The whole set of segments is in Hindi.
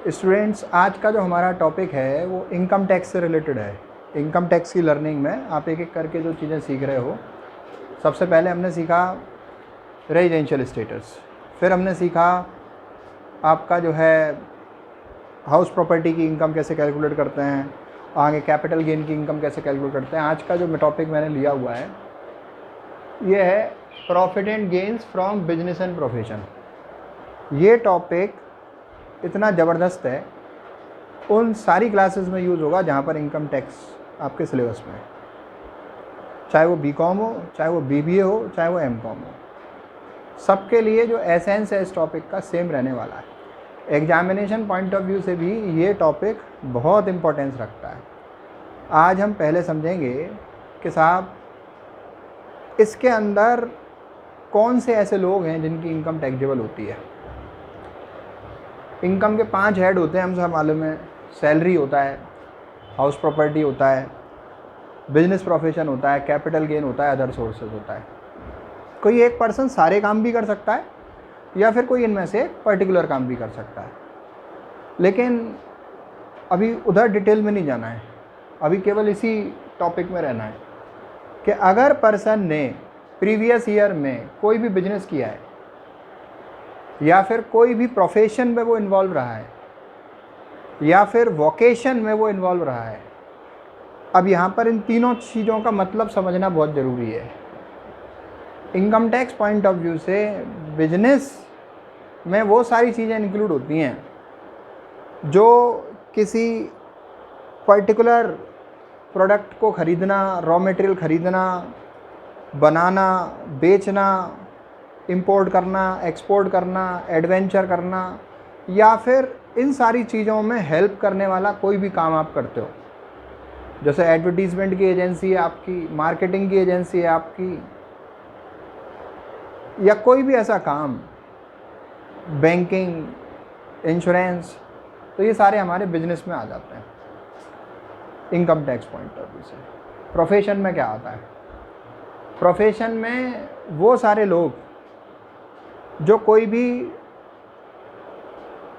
स्टूडेंट्स, आज का जो हमारा टॉपिक है वो इनकम टैक्स से रिलेटेड है। इनकम टैक्स की लर्निंग में आप एक एक करके जो चीज़ें सीख रहे हो, सबसे पहले हमने सीखा रेजिडेंशियल स्टेटस, फिर हमने सीखा आपका जो है हाउस प्रॉपर्टी की इनकम कैसे कैलकुलेट करते हैं, आगे कैपिटल गेन की इनकम कैसे कैलकुलेट करते हैं। आज का जो टॉपिक मैंने लिया हुआ है ये है profit and gains from business and profession. ये टॉपिक इतना ज़बरदस्त है, उन सारी क्लासेस में यूज़ होगा जहाँ पर इनकम टैक्स आपके सिलेबस में है, चाहे वो बीकॉम हो, चाहे वो बीबीए हो, चाहे वो एमकॉम हो, सबके लिए जो एसेंस है इस टॉपिक का सेम रहने वाला है। एग्जामिनेशन पॉइंट ऑफ व्यू से भी ये टॉपिक बहुत इम्पोर्टेंस रखता है। आज हम पहले समझेंगे कि साहब इसके अंदर कौन से ऐसे लोग हैं जिनकी इनकम टैक्सेबल होती है। इनकम के 5 हेड होते हैं, हम सब मालूम है। सैलरी होता है, हाउस प्रॉपर्टी होता है, बिजनेस प्रोफेशन होता है, कैपिटल गेन होता है, अदर सोर्सेज होता है। कोई एक पर्सन सारे काम भी कर सकता है या फिर कोई इनमें से पर्टिकुलर काम भी कर सकता है, लेकिन अभी उधर डिटेल में नहीं जाना है। अभी केवल इसी टॉपिक में रहना है कि अगर पर्सन ने प्रीवियस ईयर में कोई भी बिजनेस किया है या फिर कोई भी प्रोफेशन में वो इन्वॉल्व रहा है या फिर वोकेशन में वो इन्वॉल्व रहा है। अब यहाँ पर इन तीनों चीज़ों का मतलब समझना बहुत ज़रूरी है। Income tax point of view से बिजनेस में वो सारी चीज़ें इंक्लूड होती हैं जो किसी पर्टिकुलर प्रोडक्ट को ख़रीदना, रॉ मटेरियल ख़रीदना, बनाना, बेचना, इंपोर्ट करना, एक्सपोर्ट करना, एडवेंचर करना, या फिर इन सारी चीज़ों में हेल्प करने वाला कोई भी काम आप करते हो। जैसे एडवर्टीज़मेंट की एजेंसी है आपकी, मार्केटिंग की एजेंसी है आपकी, या कोई भी ऐसा काम, बैंकिंग, इंश्योरेंस, तो ये सारे हमारे बिजनेस में आ जाते हैं income tax point of view से। प्रोफेशन में क्या आता है? प्रोफेशन में वो सारे लोग जो कोई भी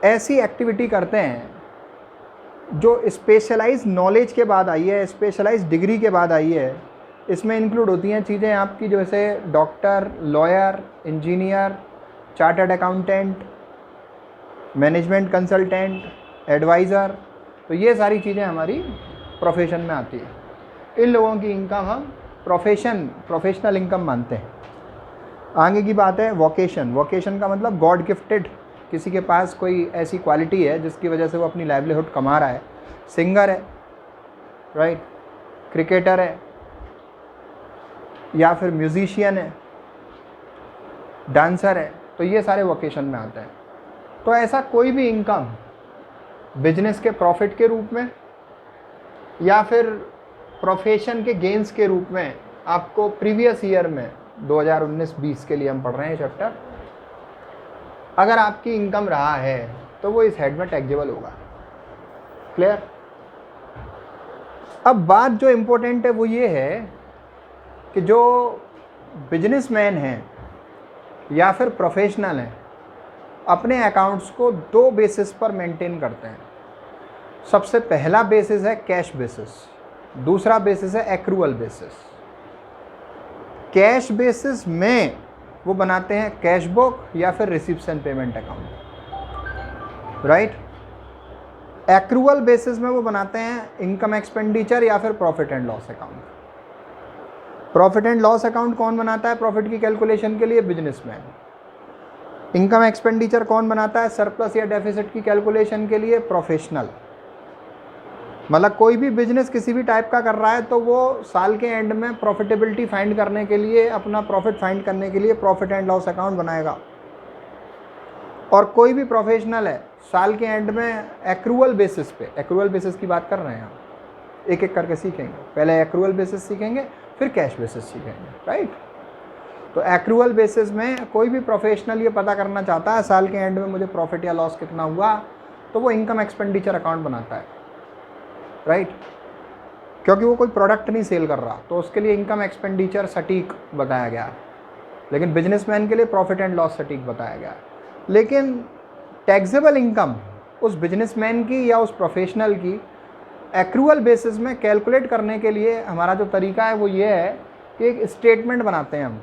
ऐसी एक्टिविटी करते हैं जो स्पेशलाइज नॉलेज के बाद आई है, स्पेशलाइज डिग्री के बाद आई है। इसमें इंक्लूड होती हैं चीज़ें आपकी जैसे doctor, lawyer, engineer, chartered accountant, management consultant, adviser. तो ये सारी चीज़ें हमारी प्रोफेशन में आती है। इन लोगों की इनकम हम प्रोफेशनल इनकम मानते हैं। आगे की बात है वोकेशन। वोकेशन का मतलब गॉड गिफ्टेड, किसी के पास कोई ऐसी क्वालिटी है जिसकी वजह से वो अपनी लाइवलीहुड कमा रहा है। सिंगर है, राइट, क्रिकेटर है, या फिर म्यूजिशियन है, डांसर है, तो ये सारे वोकेशन में आते हैं। तो ऐसा कोई भी इनकम बिजनेस के प्रॉफिट के रूप में या फिर प्रोफेशन के गेंस के रूप में आपको प्रीवियस ईयर में 2019-20 के लिए हम पढ़ रहे हैं चैप्टर, अगर आपकी इनकम रहा है तो वो इस हेड में टैक्सेबल होगा। क्लियर? अब बात जो इम्पोर्टेंट है वो ये है कि जो बिजनेसमैन हैं या फिर प्रोफेशनल हैं अपने अकाउंट्स को 2 बेसिस पर मेंटेन करते हैं। सबसे पहला बेसिस है कैश बेसिस, दूसरा बेसिस है एक्रूअल बेसिस। कैश बेसिस में वो बनाते हैं कैश बुक या फिर receipts and payment account, right. Accrual basis में वो बनाते हैं इनकम एक्सपेंडिचर या फिर profit and loss account. Profit and loss account कौन बनाता है प्रॉफिट की कैलकुलेशन के लिए? बिजनेसमैन। इनकम एक्सपेंडिचर कौन बनाता है सरप्लस या डेफिसिट की कैलकुलेशन के लिए? प्रोफेशनल। मतलब कोई भी बिजनेस किसी भी टाइप का कर रहा है तो वो साल के एंड में प्रॉफिटेबिलिटी फाइंड करने के लिए, अपना प्रॉफिट फाइंड करने के लिए प्रॉफिट एंड लॉस अकाउंट बनाएगा। और कोई भी प्रोफेशनल है साल के एंड में एक्रूअल बेसिस पे, एक्रूअल बेसिस की बात कर रहे हैं हम, एक एक करके सीखेंगे। पहले एक्रूअल बेसिस सीखेंगे, फिर कैश बेसिस सीखेंगे, राइट। तो एक्रूअल बेसिस में कोई भी प्रोफेशनल ये पता करना चाहता है साल के एंड में मुझे प्रॉफिट या लॉस कितना हुआ, तो वो इनकम एक्सपेंडिचर अकाउंट बनाता है, राइट। क्योंकि वो कोई प्रोडक्ट नहीं सेल कर रहा, तो उसके लिए इनकम एक्सपेंडिचर सटीक बताया गया है। लेकिन बिजनेसमैन के लिए प्रॉफिट एंड लॉस सटीक बताया गया है। लेकिन टैक्सेबल इनकम उस बिजनेसमैन की या उस प्रोफेशनल की एक्रूअल बेसिस में कैलकुलेट करने के लिए हमारा जो तरीका है वो ये है कि एक स्टेटमेंट बनाते हैं हम,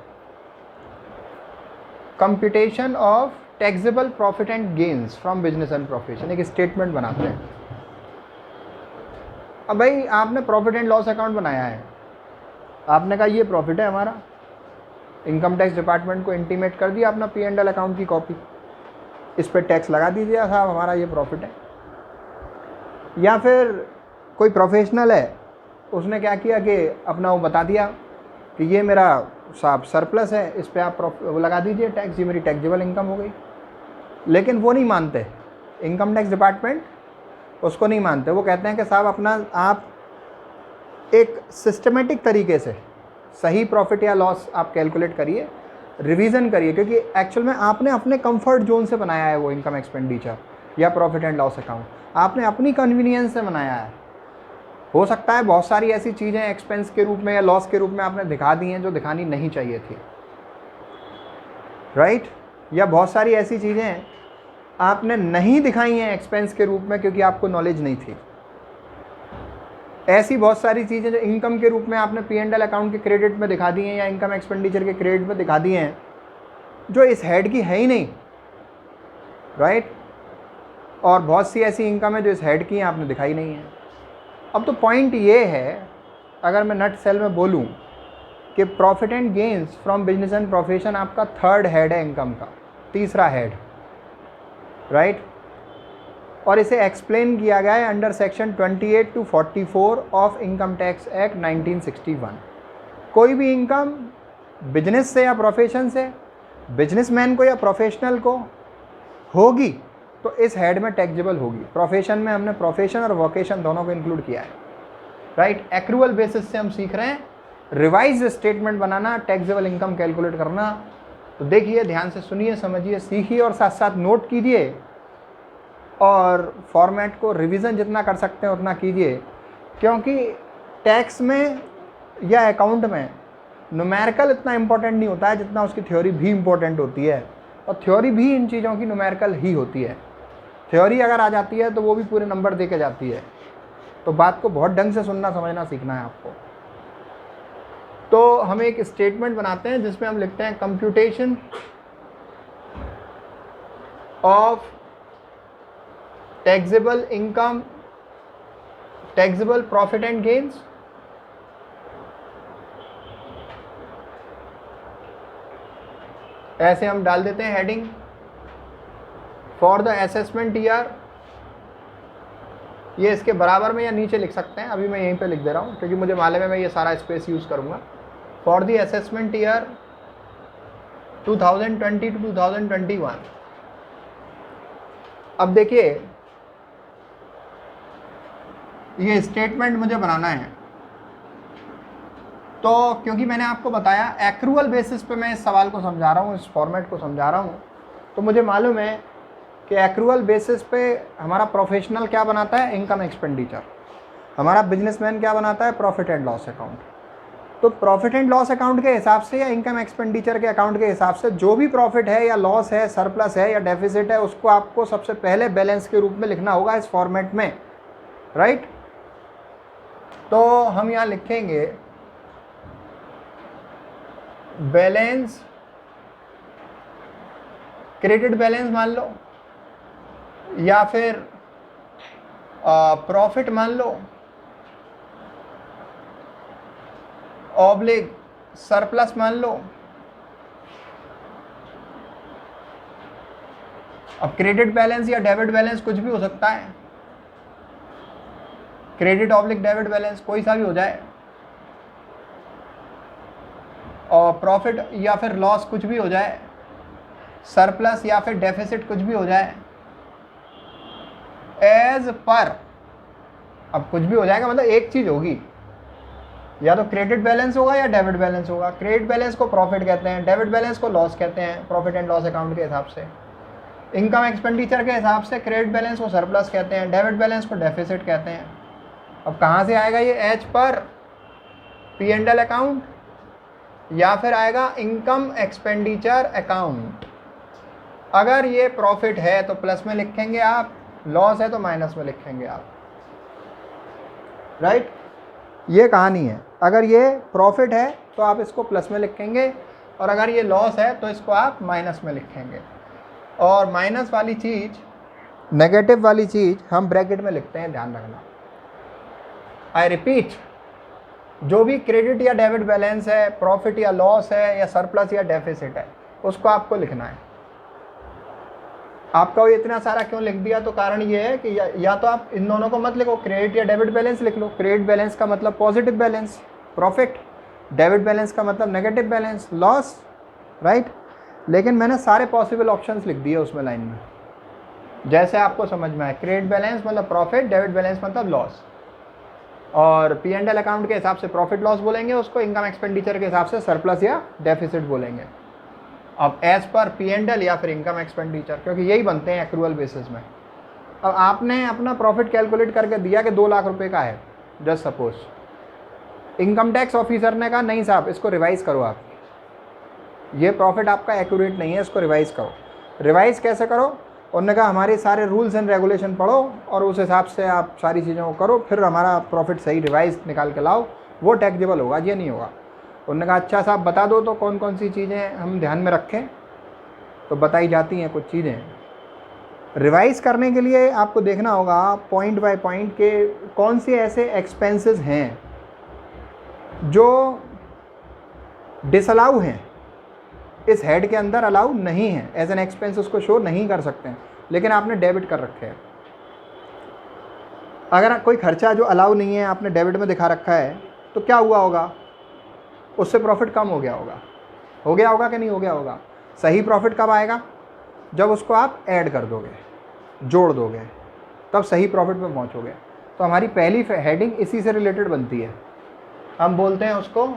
computation of taxable profit and gains from business and profession, एक स्टेटमेंट बनाते हैं। अब भाई आपने प्रॉफिट एंड लॉस अकाउंट बनाया है, आपने कहा ये प्रॉफिट है हमारा, इनकम टैक्स डिपार्टमेंट को इंटीमेट कर दिया अपना P&L अकाउंट की कॉपी, इस पर टैक्स लगा दीजिए साहब हमारा ये प्रॉफिट है। या फिर कोई प्रोफेशनल है, उसने क्या किया कि अपना वो बता दिया कि ये मेरा साहब सरप्लस है, इस पर आप वो लगा दीजिए टैक्स, ये मेरी टैक्सेबल इनकम हो गई। लेकिन वो नहीं मानते, इनकम टैक्स डिपार्टमेंट उसको नहीं मानते। वो कहते हैं कि साहब अपना आप एक सिस्टमेटिक तरीके से सही प्रॉफिट या लॉस आप कैलकुलेट करिए, रिवीजन करिए, क्योंकि एक्चुअल में आपने अपने कंफर्ट जोन से बनाया है वो इनकम एक्सपेंडिचर या प्रॉफिट एंड लॉस अकाउंट, आपने अपनी कन्वीनियंस से बनाया है। हो सकता है बहुत सारी ऐसी चीज़ें एक्सपेंस के रूप में या लॉस के रूप में आपने दिखा दी हैं जो दिखानी नहीं चाहिए थी, राइट? या बहुत सारी ऐसी चीज़ें आपने नहीं दिखाई हैं एक्सपेंस के रूप में क्योंकि आपको नॉलेज नहीं थी। ऐसी बहुत सारी चीज़ें जो इनकम के रूप में आपने P&L अकाउंट के क्रेडिट में दिखा दी हैं या इनकम एक्सपेंडिचर के क्रेडिट में दिखा दी हैं, जो इस हेड की है ही नहीं, राइट? और बहुत सी ऐसी इनकम है जो इस हेड की हैं, आपने दिखाई नहीं है। अब तो पॉइंट ये है, अगर मैं नट सेल में बोलूँ कि profit and gains from business and profession आपका थर्ड हेड है इनकम का, तीसरा हेड, राइट? और इसे एक्सप्लेन किया गया है under section 28 to 44 of income tax act 1961। कोई भी इनकम बिजनेस से या प्रोफेशन से, बिजनेसमैन को या प्रोफेशनल को होगी तो इस हेड में टैक्सेबल होगी। प्रोफेशन में हमने प्रोफेशन और वोकेशन दोनों को इंक्लूड किया है, राइट? एक्रूअल बेसिस से हम सीख रहे हैं रिवाइज स्टेटमेंट बनाना, टैक्सेबल इनकम कैलकुलेट करना। तो देखिए, ध्यान से सुनिए, समझिए, सीखिए और साथ साथ नोट कीजिए, और फॉर्मेट को रिवीजन जितना कर सकते हैं उतना कीजिए, क्योंकि टैक्स में या अकाउंट में न्यूमेरिकल इतना इम्पोर्टेंट नहीं होता है जितना उसकी थ्योरी भी इम्पोर्टेंट होती है, और थ्योरी भी इन चीज़ों की न्यूमेरिकल ही होती है। थ्योरी अगर आ जाती है तो वो भी पूरे नंबर दे के जाती है। तो बात को बहुत ढंग से सुनना समझना सीखना है आपको। तो हम एक स्टेटमेंट बनाते हैं जिसमें हम लिखते हैं computation of taxable income, taxable profit and gains ऐसे हम डाल देते हैं heading for the assessment year. ये इसके बराबर में या नीचे लिख सकते हैं, अभी मैं यहीं पे लिख दे रहा हूँ क्योंकि मुझे मालूम है मैं ये सारा स्पेस यूज़ करूँगा। For the assessment year 2020 to 2021। अब देखिए, ये स्टेटमेंट मुझे बनाना है, तो क्योंकि मैंने आपको बताया एक्रूअल बेसिस पे मैं इस सवाल को समझा रहा हूँ, इस फॉर्मेट को समझा रहा हूँ, तो मुझे मालूम है कि एक्रूअल बेसिस पे हमारा प्रोफेशनल क्या बनाता है, इनकम एक्सपेंडिचर, हमारा बिजनेसमैन क्या बनाता है, प्रॉफिट एंड लॉस अकाउंट। तो प्रॉफिट एंड लॉस अकाउंट के हिसाब से या इनकम एक्सपेंडिचर के अकाउंट के हिसाब से जो भी प्रॉफिट है या लॉस है, सरप्लस है या डेफिसिट है, उसको आपको सबसे पहले बैलेंस के रूप में लिखना होगा इस फॉर्मेट में, राइट? तो हम यहाँ लिखेंगे बैलेंस, क्रेडिट बैलेंस मान लो, या फिर प्रॉफिट मान लो, ऑब्लिक सरप्लस मान लो। अब क्रेडिट बैलेंस या डेबिट बैलेंस कुछ भी हो सकता है, क्रेडिट ऑब्लिक डेबिट बैलेंस कोई सा भी हो जाए, और प्रॉफिट या फिर लॉस कुछ भी हो जाए, सरप्लस या फिर डेफिसिट कुछ भी हो जाए, एज पर। अब कुछ भी हो जाएगा मतलब एक चीज होगी, या तो क्रेडिट बैलेंस होगा या डेबिट बैलेंस होगा। क्रेडिट बैलेंस को प्रॉफिट कहते हैं, डेबिट बैलेंस को लॉस कहते हैं प्रॉफिट एंड लॉस अकाउंट के हिसाब से। इनकम एक्सपेंडिचर के हिसाब से क्रेडिट बैलेंस को सरप्लस कहते हैं, डेबिट बैलेंस को डेफिसिट कहते हैं। अब कहाँ से आएगा ये एज पर, P&L अकाउंट, या फिर आएगा इनकम एक्सपेंडिचर अकाउंट। अगर ये प्रॉफिट है तो प्लस में लिखेंगे आप, लॉस है तो माइनस में लिखेंगे आप, राइट। ये कहानी है। अगर ये प्रॉफिट है तो आप इसको प्लस में लिखेंगे, और अगर ये लॉस है तो इसको आप माइनस में लिखेंगे। और माइनस वाली चीज़, नेगेटिव वाली चीज़ हम ब्रैकेट में लिखते हैं, ध्यान रखना। आई रिपीट, जो भी क्रेडिट या डेबिट बैलेंस है, प्रॉफिट या लॉस है, या सरप्लस या डेफिसिट है, उसको आपको लिखना है। आपका वो इतना सारा क्यों लिख दिया, तो कारण ये है कि या तो आप इन दोनों को मत लिखो, क्रेडिट या डेबिट बैलेंस लिख लो। क्रेडिट बैलेंस का मतलब positive balance, profit. Debit balance का मतलब नेगेटिव बैलेंस, लॉस, राइट। लेकिन मैंने सारे पॉसिबल ऑप्शंस लिख दिए उसमें लाइन में, जैसे आपको समझ में आए। क्रेडिट बैलेंस मतलब प्रॉफिट, डेबिट बैलेंस मतलब लॉस, और P&L अकाउंट के हिसाब से प्रॉफिट लॉस बोलेंगे उसको, इनकम एक्सपेंडिचर के हिसाब से सरप्लस या डेफिसिट बोलेंगे। अब एज पर P&L या फिर इनकम एक्सपेंडिचर, क्योंकि यही बनते हैं एक्रूअल बेसिस में। अब आपने अपना प्रॉफिट कैलकुलेट करके दिया कि 2 लाख रुपए का है, just suppose. Income tax officer ने कहा नहीं साहब, इसको रिवाइज़ करो आप, ये प्रॉफिट आपका एक्यूरेट नहीं है, इसको रिवाइज़ करो। रिवाइज़ कैसे करो? उन्होंने कहा हमारे सारे रूल्स एंड रेगुलेशन पढ़ो और उस हिसाब से आप सारी चीज़ों को करो, फिर हमारा प्रॉफिट सही रिवाइज निकाल के लाओ, वो टैक्सेबल होगा, ये नहीं होगा। उन्होंने कहा अच्छा साहब बता दो तो कौन कौन सी चीज़ें हम ध्यान में रखें। तो बताई जाती हैं कुछ चीज़ें। रिवाइज करने के लिए आपको देखना होगा पॉइंट बाय पॉइंट के कौन से ऐसे एक्सपेंसेस हैं जो डिसअलाउ हैं, इस हेड के अंदर अलाउ नहीं है, एज एन एक्सपेंस उसको शो नहीं कर सकते हैं, लेकिन आपने डेबिट कर रखे हैं। अगर कोई खर्चा जो अलाउ नहीं है आपने डेबिट में दिखा रखा है, तो क्या हुआ होगा? उससे प्रॉफिट कम हो गया होगा कि नहीं हो गया होगा? सही प्रॉफिट कब आएगा? जब उसको आप ऐड कर दोगे, जोड़ दोगे, तब सही प्रॉफिट पे पहुंचोगे। तो हमारी पहली हेडिंग इसी से रिलेटेड बनती है, हम बोलते हैं उसको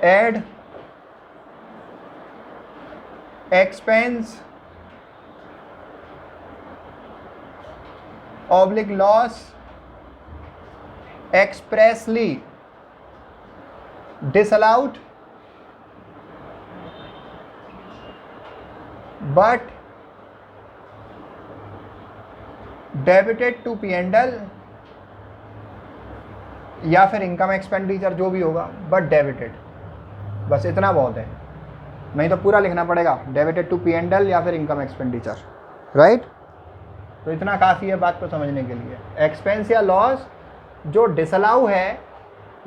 add expense oblique loss expressly disallowed but debited to P&L या फिर इनकम एक्सपेंडिचर जो भी होगा, बट डेबिटेड। बस इतना बहुत है, नहीं तो पूरा लिखना पड़ेगा, डेबिटेड टू P&L या फिर इनकम एक्सपेंडिचर, राइट। तो इतना काफ़ी है बात को समझने के लिए। एक्सपेंस या लॉस जो डिसअलाउ है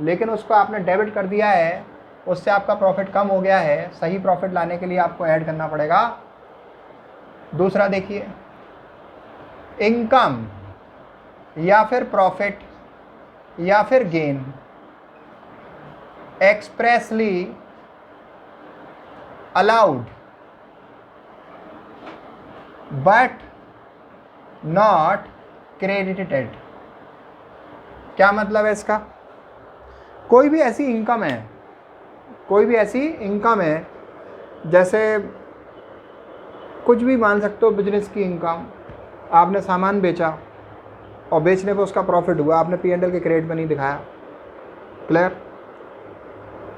लेकिन उसको आपने डेबिट कर दिया है, उससे आपका प्रॉफिट कम हो गया है, सही प्रॉफिट लाने के लिए आपको ऐड करना पड़ेगा। दूसरा देखिए, इनकम या फिर प्रॉफिट या फिर gain expressly allowed but not credited. क्या मतलब है इसका? कोई भी ऐसी इनकम है, जैसे कुछ भी मान सकते हो, बिजनेस की इनकम, आपने सामान बेचा और बेचने पे उसका प्रॉफिट हुआ, आपने P&L के क्रेडिट में नहीं दिखाया, क्लियर?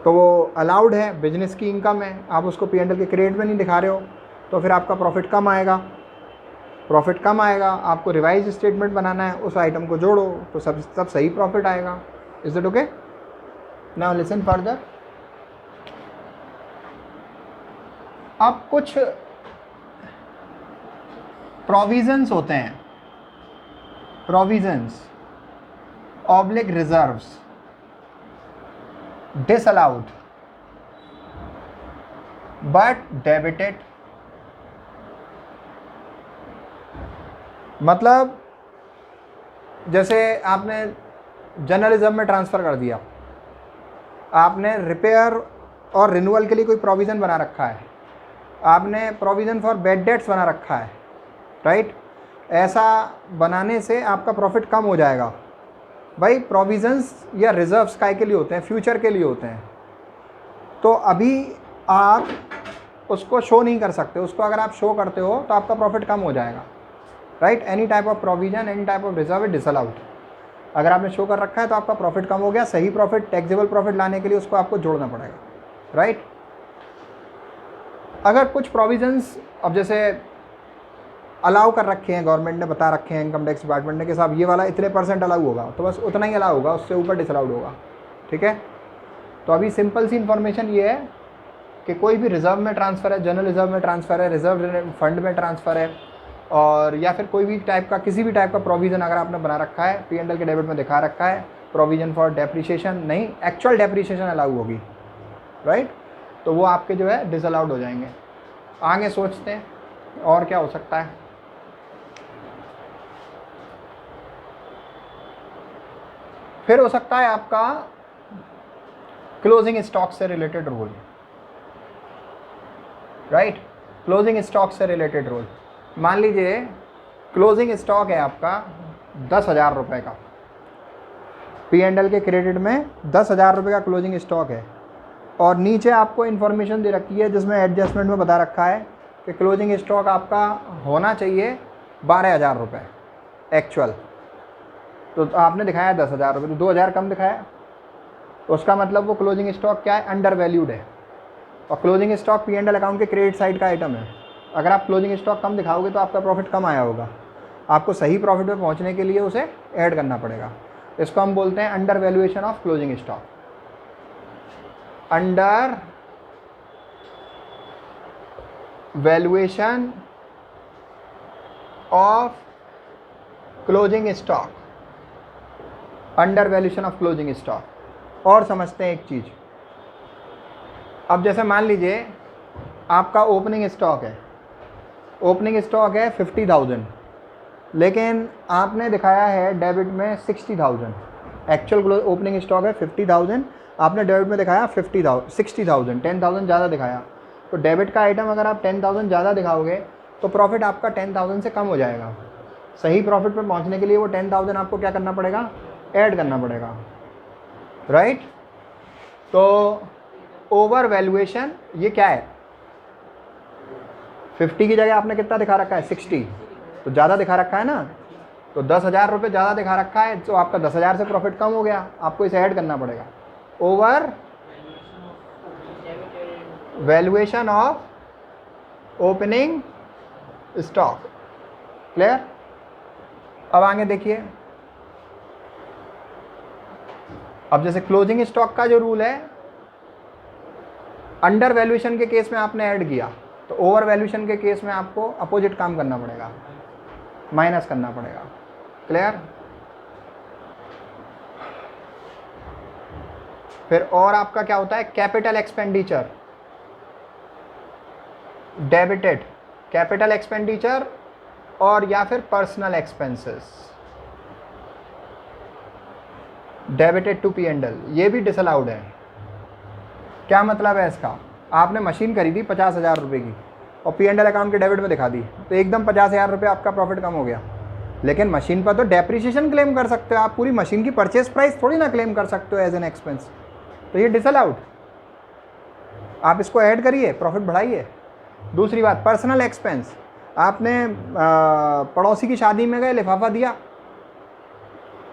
तो वो अलाउड है, बिजनेस की इनकम है, आप उसको P&L के क्रेडिट में नहीं दिखा रहे हो, तो फिर आपका प्रॉफिट कम आएगा। आपको रिवाइज स्टेटमेंट बनाना है, उस आइटम को जोड़ो तो सब सही प्रॉफिट आएगा। Is it okay? Now listen further. अब कुछ प्रोविजंस होते हैं, provisions oblique reserves disallowed but debited. मतलब जैसे आपने जर्नलिज्म में ट्रांसफ़र कर दिया, आपने रिपेयर और रिन्यूअल के लिए कोई प्रोविज़न बना रखा है, आपने प्रोविज़न फॉर बैड डेट्स बना रखा है, राइट। ऐसा बनाने से आपका प्रॉफिट कम हो जाएगा। भाई प्रोविज़न्स या रिजर्व्स काय के लिए होते हैं? फ्यूचर के लिए होते हैं। तो अभी आप उसको शो नहीं कर सकते, उसको अगर आप शो करते हो तो आपका प्रॉफिट कम हो जाएगा, right. Any type of provision, any type of reserve is disallowed. अगर आपने शो कर रखा है तो आपका प्रॉफिट कम हो गया, सही प्रॉफिट, टैक्सेबल प्रॉफिट लाने के लिए उसको आपको जोड़ना पड़ेगा, राइट। अगर कुछ प्रोविजंस, अब जैसे अलाउ कर रखे हैं, गवर्नमेंट ने बता रखे हैं, इनकम टैक्स डिपार्टमेंट ने कि साहब ये वाला इतने % अलाउ होगा, तो बस उतना ही अलाउ होगा, उससे ऊपर डिसअलाउड होगा। ठीक है, तो अभी सिंपल सी इन्फॉर्मेशन ये है कि कोई भी रिजर्व में ट्रांसफ़र है, जनरल रिजर्व में ट्रांसफ़र है, रिजर्व फंड में ट्रांसफ़र है, और या फिर कोई भी टाइप का किसी भी टाइप का प्रोविज़न अगर आपने बना रखा है, P&L के डेबिट में दिखा रखा है प्रोविज़न फॉर डेप्रिसिएशन, नहीं एक्चुअल डेप्रिसिएशन अलाउ होगी, राइट, तो वो आपके जो है डिसअलाउड हो जाएंगे। आगे सोचते हैं और क्या हो सकता है। फिर हो सकता है आपका क्लोजिंग स्टॉक से related rule, right, closing stock से रिलेटेड रूल। मान लीजिए क्लोजिंग स्टॉक है आपका 10,000 रुपये का, P&L के क्रेडिट में 10,000 रुपये का क्लोजिंग स्टॉक है, और नीचे आपको इन्फॉर्मेशन दे रखी है जिसमें एडजस्टमेंट में बता रखा है कि क्लोजिंग स्टॉक आपका होना चाहिए 12,000 रुपये एक्चुअल, तो आपने दिखाया 10,000 रुपये, तो 2,000 कम दिखाया, तो उसका मतलब वो क्लोजिंग स्टॉक क्या है, अंडर वैल्यूड है, और क्लोजिंग स्टॉक P&L अकाउंट के क्रेडिट साइड का आइटम है। अगर आप क्लोजिंग स्टॉक कम दिखाओगे तो आपका प्रॉफिट कम आया होगा, आपको सही प्रॉफिट पे पहुंचने के लिए उसे ऐड करना पड़ेगा। इसको हम बोलते हैं under valuation of closing stock, under valuation of closing stock, under valuation of closing stock. और समझते हैं एक चीज़, अब जैसे मान लीजिए आपका ओपनिंग स्टॉक है, ओपनिंग स्टॉक है 50,000, लेकिन आपने दिखाया है डेबिट में 60,000, एक्चुअल ओपनिंग स्टॉक है 50,000, आपने डेबिट में दिखाया 60,000, 10,000 ज़्यादा दिखाया, तो डेबिट का आइटम अगर आप 10,000 ज़्यादा दिखाओगे तो प्रॉफिट आपका 10,000 से कम हो जाएगा। सही प्रॉफिट पर पहुंचने के लिए वो 10,000 आपको क्या करना पड़ेगा, ऐड करना पड़ेगा, राइट। तो ओवर वैल्यूएशन ये क्या है, 50 की जगह आपने कितना दिखा रखा है, 60, तो ज़्यादा दिखा रखा है ना, तो 10,000 रुपये ज़्यादा दिखा रखा है, तो आपका 10,000 से प्रॉफिट कम हो गया, आपको इसे ऐड करना पड़ेगा। Over valuation of opening stock, clear. अब आगे देखिए, अब जैसे क्लोजिंग स्टॉक का जो रूल है, अंडर वैल्यूएशन के केस में आपने ऐड किया, तो ओवर वैल्यूएशन के केस में आपको अपोजिट काम करना पड़ेगा, माइनस करना पड़ेगा, क्लियर। फिर और आपका क्या होता है, capital expenditure debited, capital expenditure और या फिर personal expenses debited to P&L, ये भी डिसअलाउड है। क्या मतलब है इसका, आपने मशीन खरीदी 50,000 रुपये की और P&L अकाउंट के डेबिट में दिखा दी, तो एकदम 50,000 रुपये आपका प्रॉफिट कम हो गया, लेकिन मशीन पर तो डेप्रिसिएशन क्लेम कर सकते हो आप, पूरी मशीन की परचेस प्राइस थोड़ी ना क्लेम कर सकते हो एज एन एक्सपेंस, तो ये डिसअलाउड, आप इसको ऐड करिए, प्रॉफिट बढ़ाइए। दूसरी बात, पर्सनल एक्सपेंस, आपने पड़ोसी की शादी में गए, लिफाफा दिया,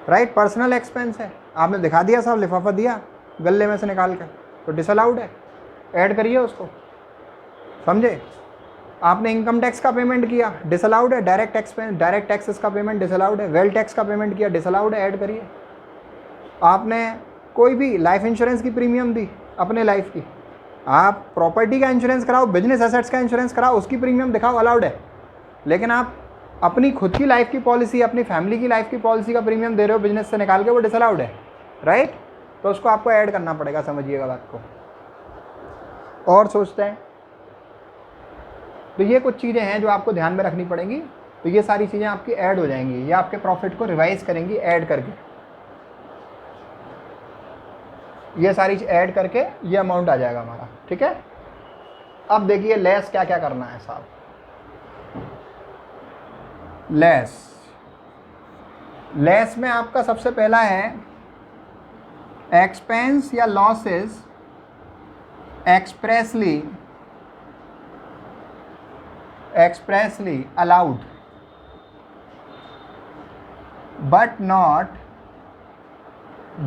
राइट, पर्सनल एक्सपेंस है, आपने दिखा दिया साहब लिफाफा दिया गले में से निकाल कर, तो डिसअलाउड है, ऐड करिए उसको, समझे। आपने इनकम टैक्स का पेमेंट किया, डिसअलाउड है, डायरेक्ट एक्सपेंस, डायरेक्ट टैक्सेस का पेमेंट डिसअलाउड है, वेल टैक्स का पेमेंट किया, डिसअलाउड है, ऐड करिए। आपने कोई भी लाइफ इंश्योरेंस की प्रीमियम दी अपने लाइफ की, आप प्रॉपर्टी का इंश्योरेंस कराओ, बिजनेस एसेट्स का इंश्योरेंस कराओ, उसकी प्रीमियम दिखाओ, अलाउड है, लेकिन आप अपनी खुद की लाइफ की पॉलिसी, अपनी फैमिली की लाइफ की पॉलिसी का प्रीमियम दे रहे हो बिजनेस से निकाल के, वो डिसअलाउड है, राइट, तो उसको आपको ऐड करना पड़ेगा, समझिएगा बात को। और सोचते हैं, तो ये कुछ चीज़ें हैं जो आपको ध्यान में रखनी पड़ेंगी, तो ये सारी चीज़ें आपकी ऐड हो जाएंगी, ये आपके प्रॉफिट को रिवाइज करेंगी ऐड करके, ये सारी चीज ऐड करके ये अमाउंट आ जाएगा हमारा, ठीक है। अब देखिए लेस क्या क्या करना है साहब, लेस में आपका सबसे पहला है एक्सपेंस या losses expressly allowed but not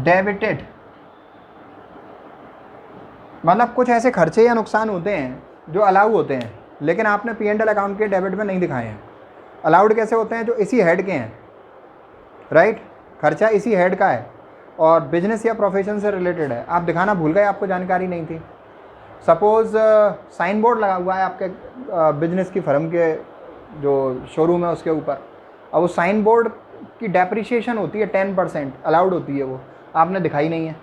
debited, मतलब कुछ ऐसे खर्चे या नुकसान होते हैं जो अलाउ होते हैं लेकिन आपने P&L अकाउंट के डेबिट में नहीं दिखाए हैं, अलाउड कैसे होते हैं? जो इसी हेड के हैं, राइट, खर्चा इसी हेड का है और बिजनेस या प्रोफेशन से रिलेटेड है। आप दिखाना भूल गए, आपको जानकारी नहीं थी। सपोज़ साइन बोर्ड लगा हुआ है आपके बिजनेस की फर्म के जो शोरूम है उसके ऊपर, अब उस साइन बोर्ड की डेप्रिसिएशन होती है 10%, अलाउड होती है, वो आपने दिखाई नहीं है,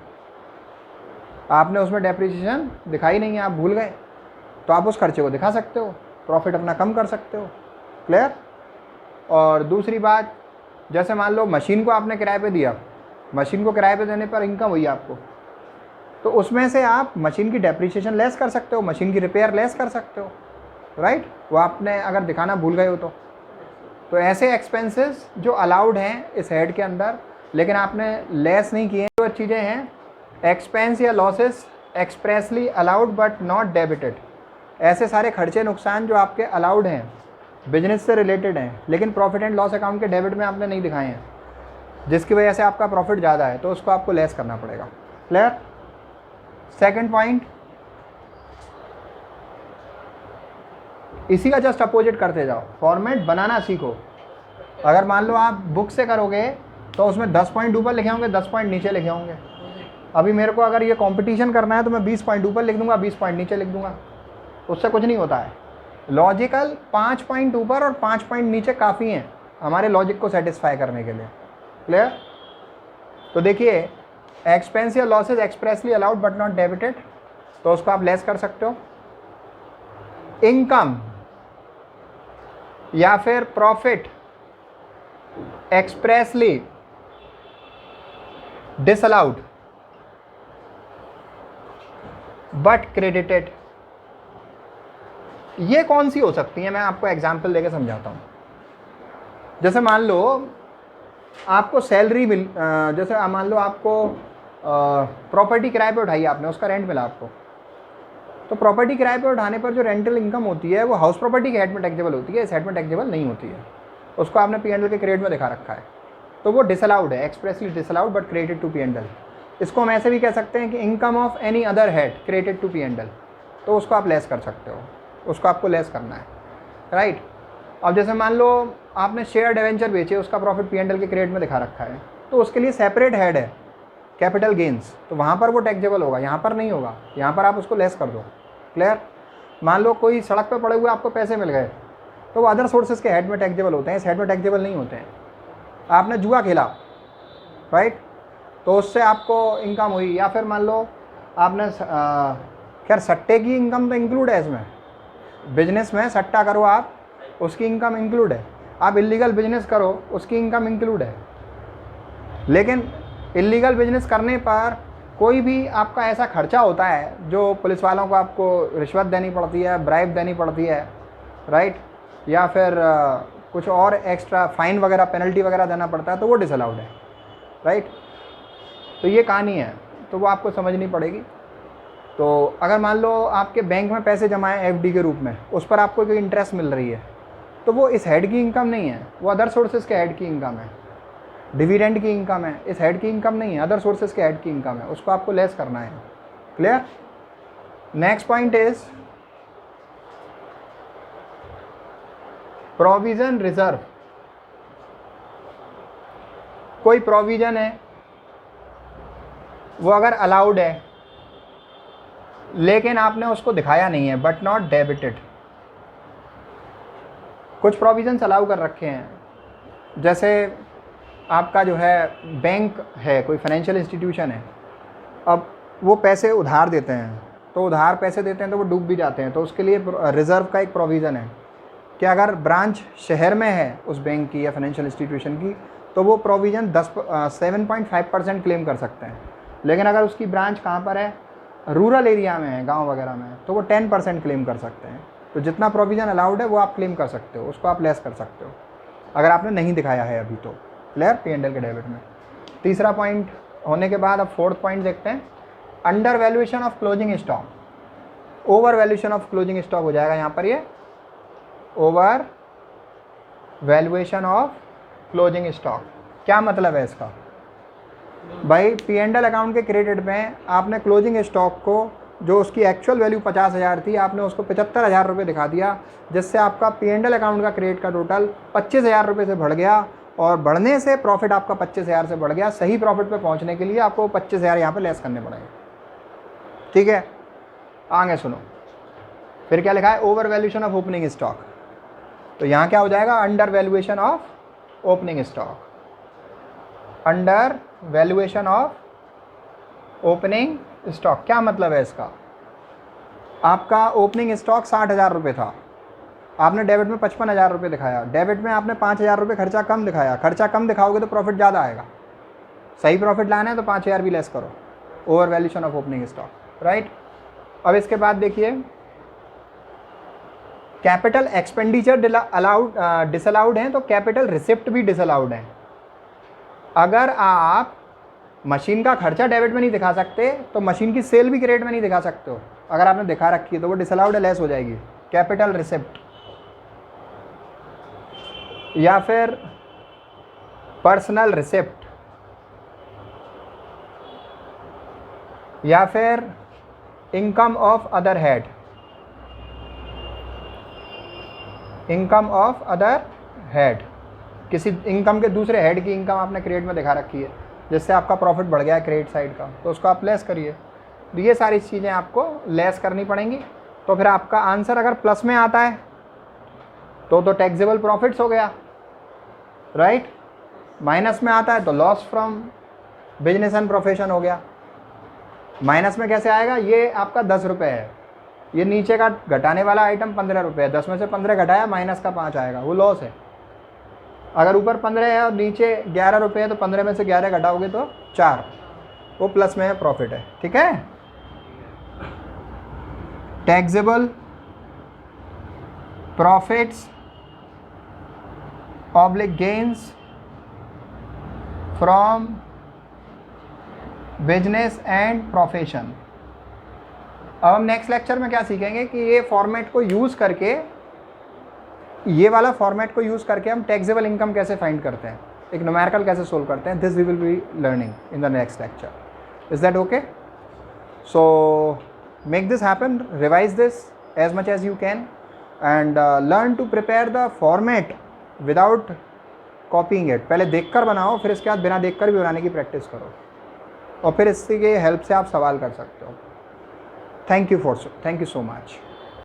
आपने उसमें डेप्रिसिएशन दिखाई नहीं है, आप भूल गए, तो आप उस खर्चे को दिखा सकते हो, प्रॉफिट अपना कम कर सकते हो। क्लियर? और दूसरी बात, जैसे मान लो मशीन को आपने किराए पे दिया, मशीन को किराए पे देने पर इनकम हुई आपको, तो उसमें से आप मशीन की डेप्रिसिएशन लेस कर सकते हो, मशीन की रिपेयर लेस कर सकते हो, राइट, वो आपने अगर दिखाना भूल गए हो तो ऐसे एक्सपेंसेस जो अलाउड हैं इस हेड के अंदर लेकिन आपने लेस नहीं किए, जो चीज़ें हैं एक्सपेंस या losses expressly allowed but not debited, ऐसे सारे खर्चे नुकसान जो आपके अलाउड हैं, बिजनेस से रिलेटेड हैं, लेकिन प्रॉफिट एंड लॉस अकाउंट के डेबिट में आपने नहीं दिखाए हैं, जिसकी वजह से आपका प्रॉफिट ज़्यादा है, तो उसको आपको लेस करना पड़ेगा। क्लियर? सेकंड पॉइंट, इसी का जस्ट अपोजिट करते जाओ, फॉर्मेट बनाना सीखो। अगर मान लो आप बुक से करोगे तो उसमें 10 पॉइंट ऊपर लिखे होंगे, 10 पॉइंट नीचे लिखे होंगे। अभी मेरे को अगर ये कंपटीशन करना है तो मैं 20 पॉइंट ऊपर लिख दूंगा, 20 पॉइंट नीचे लिख दूंगा, उससे कुछ नहीं होता है। लॉजिकल 5 पॉइंट ऊपर और 5 पॉइंट नीचे काफ़ी हैं हमारे लॉजिक को सेटिस्फाई करने के लिए। क्लियर? तो देखिए, एक्सपेंस या losses expressly allowed but not debited, तो उसको आप लेस कर सकते हो। इनकम या फिर profit expressly disallowed but credited, ये कौन सी हो सकती है? मैं आपको एग्जांपल देके समझाता हूं। जैसे मान लो आपको सैलरी मिल, जैसे मान लो आपको प्रॉपर्टी किराए पे उठाई आपने, उसका रेंट मिला आपको, तो प्रॉपर्टी किराए पे उठाने पर जो रेंटल इनकम होती है वो हाउस प्रॉपर्टी के हेड में टैक्सेबल होती है, इस हेड में टैक्सेबल नहीं होती है, उसको आपने P&L के क्रेडिट में दिखा रखा है, तो वो डिसअलाउड है, expressly disallowed but credited to P&L। इसको हम ऐसे भी कह सकते हैं कि income of any other head credited to P&L, तो उसको आप लेस कर सकते हो, उसको आपको लेस करना है, राइट। अब जैसे मान लो आपने शेयर डिवेंचर बेचे, उसका प्रॉफिट P&L के क्रेडिट में दिखा रखा है, तो उसके लिए सेपरेट हेड है कैपिटल गेंस, तो वहाँ पर वो टैक्सेबल होगा, यहाँ पर नहीं होगा, यहाँ पर आप उसको लेस कर दो। क्लियर? मान लो कोई सड़क पे पड़े हुए आपको पैसे मिल गए, तो वो अदर सोर्सेज के हेड में टैक्सेबल होते हैं, इस हेड में टैक्सेबल नहीं होते हैं। आपने जुआ खेला, राइट, तो उससे आपको इनकम हुई, या फिर मान लो आपने खैर सट्टे की इनकम तो इंक्लूड है इसमें, बिजनेस में सट्टा करो आप, उसकी इनकम इंक्लूड है, आप इलीगल बिजनेस करो उसकी इनकम इंक्लूड है। लेकिन इलीगल बिजनेस करने पर कोई भी आपका ऐसा खर्चा होता है जो पुलिस वालों को आपको रिश्वत देनी पड़ती है, ब्राइब देनी पड़ती है, राइट, या फिर कुछ और एक्स्ट्रा फाइन वगैरह पेनल्टी वगैरह देना पड़ता है, तो वो डिसअलाउड है, राइट। तो ये कहानी है, तो वो आपको समझनी पड़ेगी। तो अगर मान लो आपके बैंक में पैसे जमा है FD के रूप में, उस पर आपको कोई इंटरेस्ट मिल रही है, तो वो इस हेड की इनकम नहीं है, वो अदर सोर्सेज के हेड की इनकम है, डिविडेंड की इनकम है, इस हेड की इनकम नहीं है, अदर सोर्सेज के हेड की इनकम है, उसको आपको लेस करना है। Clear? Next point is provision reserve. कोई प्रोविजन है वो अगर अलाउड है लेकिन आपने उसको दिखाया नहीं है, बट नॉट डेबिटेड। कुछ प्रोविजंस अलाउ कर रखे हैं, जैसे आपका जो है बैंक है, कोई फाइनेंशियल इंस्टीट्यूशन है, अब वो पैसे उधार देते हैं, तो उधार पैसे देते हैं तो वो डूब भी जाते हैं, तो उसके लिए रिज़र्व का एक प्रोविज़न है कि अगर ब्रांच शहर में है उस बैंक की या फाइनेंशियल इंस्टीट्यूशन की, तो वो प्रोविज़न 7.5% क्लेम कर सकते हैं। लेकिन अगर उसकी ब्रांच कहाँ पर है, रूरल एरिया में है, गाँव वगैरह में, तो वो 10% क्लेम कर सकते हैं। तो जितना प्रोविज़न अलाउड है वो आप क्लेम कर सकते हो, उसको आप लेस कर सकते हो अगर आपने नहीं दिखाया है अभी तो। क्लियर? P&L के डेबिट में। तीसरा पॉइंट होने के बाद अब फोर्थ पॉइंट देखते हैं, under valuation of closing stock. Over valuation of closing stock हो जाएगा यहाँ पर, ये over valuation of closing stock. क्या मतलब है इसका? भाई P&L अकाउंट के क्रेडिट में आपने क्लोजिंग स्टॉक को जो उसकी एक्चुअल वैल्यू 50,000 थी, आपने उसको 75,000 रुपये दिखा दिया, जिससे आपका P&L अकाउंट का क्रेडिट का टोटल 25,000 रुपये से बढ़ गया, और बढ़ने से प्रॉफिट आपका 25,000 से बढ़ गया। सही प्रॉफिट पे पहुंचने के लिए आपको 25,000 यहाँ पे लेस करने पड़ेंगे। ठीक है, आगे सुनो, फिर क्या लिखा है, over valuation of opening stock. तो यहाँ क्या हो जाएगा, under valuation of opening stock, under valuation of opening stock. क्या मतलब है इसका, आपका ओपनिंग स्टॉक 60,000 रुपये था, आपने डेबिट में 55,000 रुपये दिखाया, डेबिट में आपने 5,000 रुपये खर्चा कम दिखाया, खर्चा कम दिखाओगे तो प्रॉफिट ज़्यादा आएगा। सही प्रॉफिट लाना है तो 5,000 भी लेस करो, over valuation of opening stock, right. अब इसके बाद देखिए, कैपिटल एक्सपेंडिचर अलाउड डिसअलाउड हैं, तो कैपिटल रिसिप्ट भी डिसअलाउड हैं। अगर आप मशीन का खर्चा डेबिट में नहीं दिखा सकते तो मशीन की सेल भी क्रेडिट में नहीं दिखा सकते हो। अगर आपने दिखा रखी है तो वो डिसअलाउड है, लेस हो जाएगी। कैपिटल रिसिप्ट या फिर पर्सनल रिसिप्ट या फिर income of other head, income of other head, किसी इनकम के दूसरे हेड की इनकम आपने क्रेडिट में दिखा रखी है, जिससे आपका प्रॉफिट बढ़ गया है क्रेडिट साइड का, तो उसको आप लेस करिए। तो ये सारी चीज़ें आपको लेस करनी पड़ेंगी। तो फिर आपका आंसर अगर प्लस में आता है तो टैक्सेबल प्रॉफिट्स हो गया, राइट। माइनस में आता है तो loss from business and profession हो गया। माइनस में कैसे आएगा, ये आपका 10 रुपये है, ये नीचे का घटाने वाला आइटम 15 रुपये है, 10 में से 15 घटाया, माइनस का 5 आएगा, वो लॉस है। अगर ऊपर 15 है और नीचे 11 रुपये है तो 15 में से 11 घटाओगे तो 4, वो प्लस में है, प्रॉफिट है। ठीक है, taxable profits oblique gains from business and profession. अब हम नेक्स्ट लेक्चर में क्या सीखेंगे कि ये फॉर्मेट को यूज़ करके, ये वाला फॉर्मेट को यूज़ करके हम टैक्सेबल इनकम कैसे फाइंड करते हैं, एक न्यूमेरिकल कैसे सोल्व करते हैं। This we will be learning in the next lecture. Is that okay? So make this happen, revise this as much as you can and learn to prepare the format without copying it। पहले देखकर बनाओ, फिर इसके बाद बिना देखकर भी बनाने की प्रैक्टिस करो, और फिर इसकी हेल्प से आप सवाल कर सकते हो। Thank you so much.